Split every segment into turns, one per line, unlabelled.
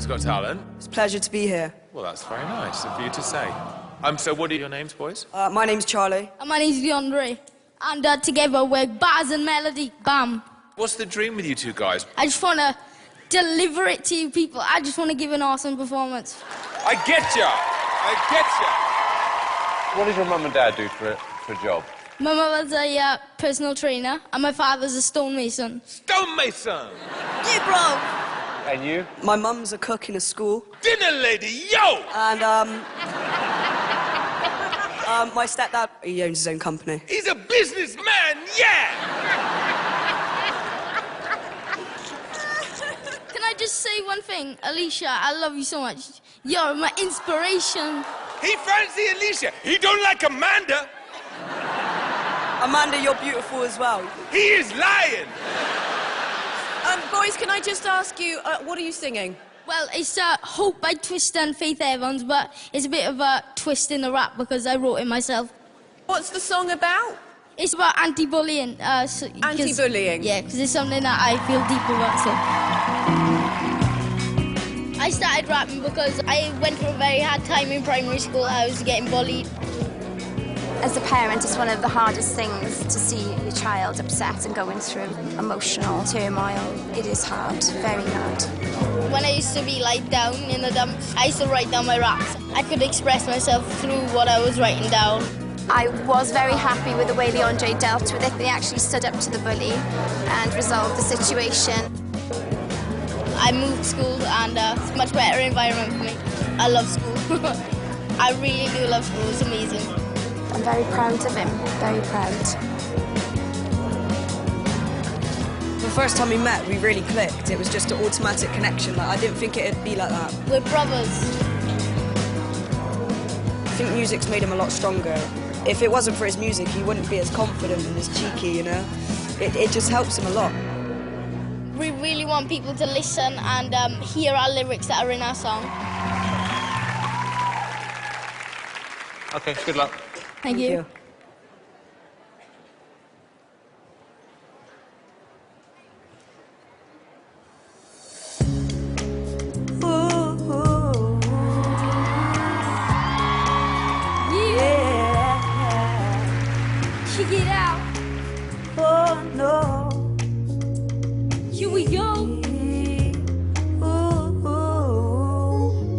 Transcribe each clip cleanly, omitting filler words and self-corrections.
Britain's Got Talent.
It's a pleasure to be here.
Well, that's very nice of you to say. So what are your names, boys?
My name's Charlie.
And my name's Leandre. And together we're Bars and Melody. Bam.
What's the dream with you two guys?
I just want to deliver it to you people. I just want to give an awesome performance.
I get ya! I get ya! What does your mum and dad do for a job?
My mother's a personal trainer, and my father's a stonemason.
Stonemason!
Yeah, bro!
And you?
My mum's a cook in a school.
Dinner lady, yo!
And, my stepdad, he owns his own company.
He's a businessman, yeah!
Can I just say one thing? Alicia, I love you so much. You're my inspiration.
He fancy Alicia. He don't like Amanda.
Amanda, you're beautiful as well.
He is lying.
Boys, can I just ask you, what are you singing?
Well, it's Hope by Twista and Faith Evans, but it's a bit of a twist in the rap because I wrote it myself.
What's the song about?
It's about anti-bullying.
Anti-bullying?
Yeah, because it's something that I feel deep about, so. I started rapping because I went through a very hard time in primary school. I was getting bullied.
As a parent, it's one of the hardest things to see your child upset and going through emotional turmoil. It is hard, very hard.
When I used to be like down in the dumps, I used to write down my raps. I could express myself through what I was writing down.
I was very happy with the way Leandre dealt with it. They actually stood up to the bully and resolved the situation.
I moved school and it's a much better environment for me. I love school. I really do love school, it's amazing.
I'm very proud of him, very proud.
The first time we met, we really clicked. It was just an automatic connection. Like, I didn't think it'd be like that.
We're brothers.
I think music's made him a lot stronger. If it wasn't for his music, he wouldn't be as confident and as cheeky, you know? It just helps him a lot.
We really want people to listen and hear our lyrics that are in our song.
Okay, good luck.
Thank you. Check it out.
Oh, no.
Here we go.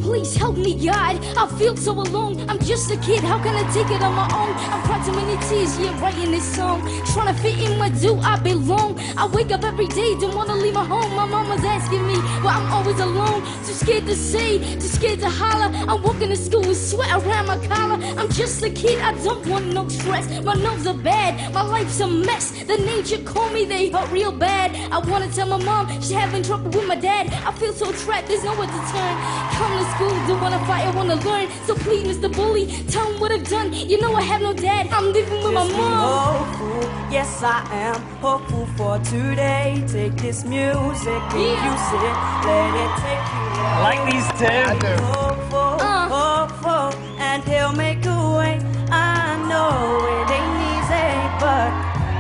Please help me, God. I feel so alone. I'm just a kid. How can I take it on my own? I'm crying too many tears, yeah, writing this song. Trying to fit in, where do I belong? I wake up every day, don't want to leave my home. My mama's asking me why I'm always alone. Too scared to say, too scared to holler. I'm walking to school with sweat around my collar. I'm just a kid, I don't want no stress. My nerves are bad, my life's a mess. The names you call me, they hurt real bad. I want to tell my mom she's having trouble with my dad. I feel so trapped, there's nowhere to turn. Come to school, don't wanna fight, I wanna learn. So please, Mr. Bully, tell him what I've done. You know I have no dad, I'm living with my mom.
Hopeful, yes I am hopeful for today. Take this music and use it, let it take you away.
I like these two.
Hopeful, hopeful, and he'll make a way. I know it ain't easy, but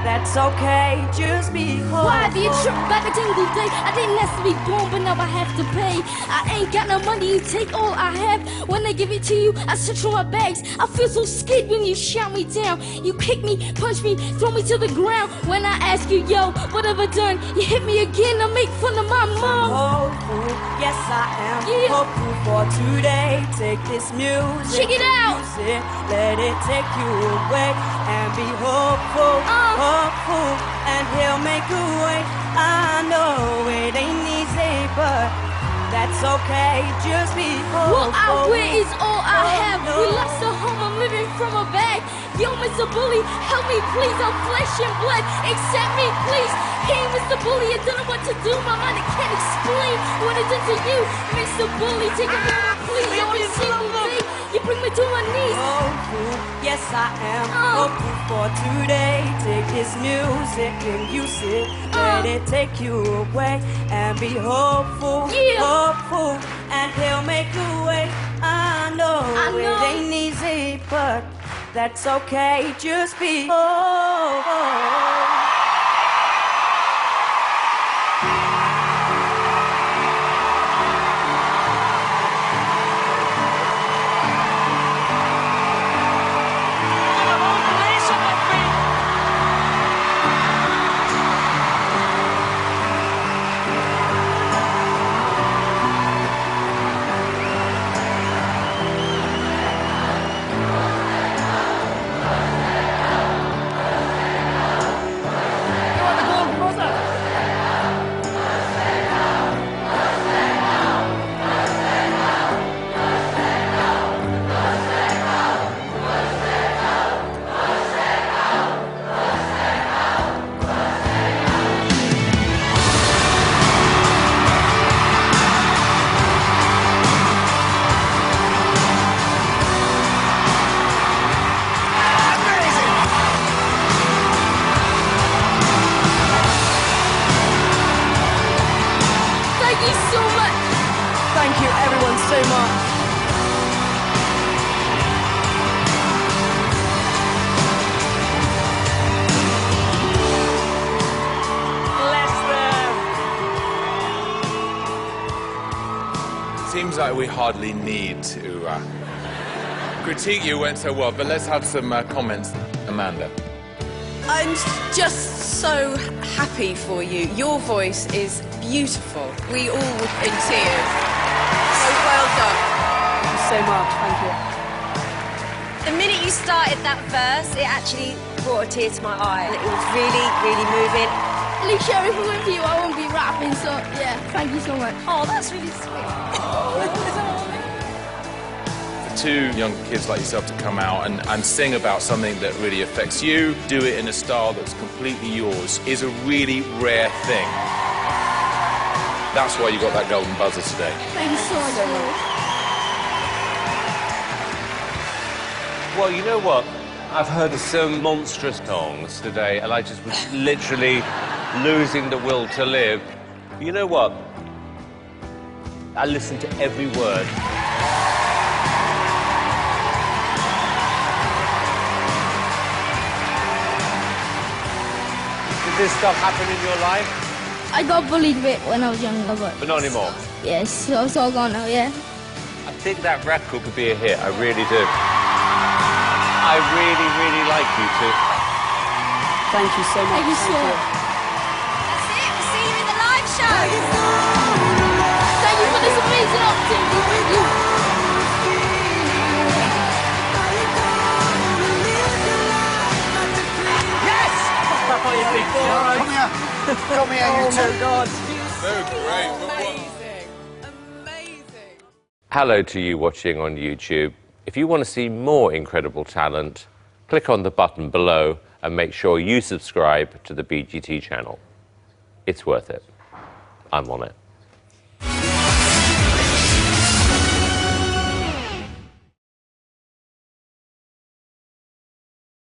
that's okay, just be hopeful.
Why be a trip back a single day? I didn't ask to be born, but now I have to pay. I ain't got no money, you take all I have. When I give it to you, I search for my bags. I feel so scared when you shout me down. You kick me, punch me, throw me to the ground. When I ask you, yo, what have I done? You hit me again, I make fun of my mom.
Hopeful, yes I am hopeful for today. Take this music,
check it out.
Use it, let it take you away, and be hopeful, hopeful, and he'll make a way. I know it ain't easy, but that's okay, just be hopeful.
What I wear is all I have. We lost a home, I'm living from a bag. Yo, Mr. Bully, help me please, I'm flesh and blood. Accept me, please. Hey, Mr. Bully, I don't know what to do. My mind can't explain what I did to you. Mr. Bully, take a moment, please. Every single day, you bring me to my knees.
Hopeful, yes I am hopeful for today. Take this music and use it, let it take you away, and be hopeful, hopeful, and he'll make a way. I know it ain't easy, but that's okay, just be hopeful.
seems like we hardly need to critique you went so well, but let's have some comments. Amanda.
I'm just so happy for you. Your voice is beautiful. We all in tears. So well done.
Thank you so much, thank you.
The minute you started that verse, it actually brought a tear to my eye. It was really, really moving.
Alicia, if it weren't for you, I won't be rapping, so yeah, thank you so much.
Oh, that's really sweet.
For two young kids like yourself to come out and sing about something that really affects you, do it in a style that's completely yours, is a really rare thing. That's why you got that golden buzzer today.
Thank you so much.
Well, you know what? I've heard some monstrous songs today, and I just was literally losing the will to live. You know what? I listened to every word. Did this stuff happen in your life?
I got bullied a bit when I was younger,
But not anymore.
yes, so it's all gone now, yeah.
I think that record could be a hit. I really do. I really, really like you two.
Thank you so much.
Thank you so much.
That's it. We'll see you in the live show.
Thank you for this amazing opportunity. Thank you.
Come here, you two. God.
So great.
Amazing. Amazing.
Hello to you watching on YouTube. If you want to see more incredible talent, click on the button below and make sure you subscribe to the BGT channel. It's worth it. I'm on it.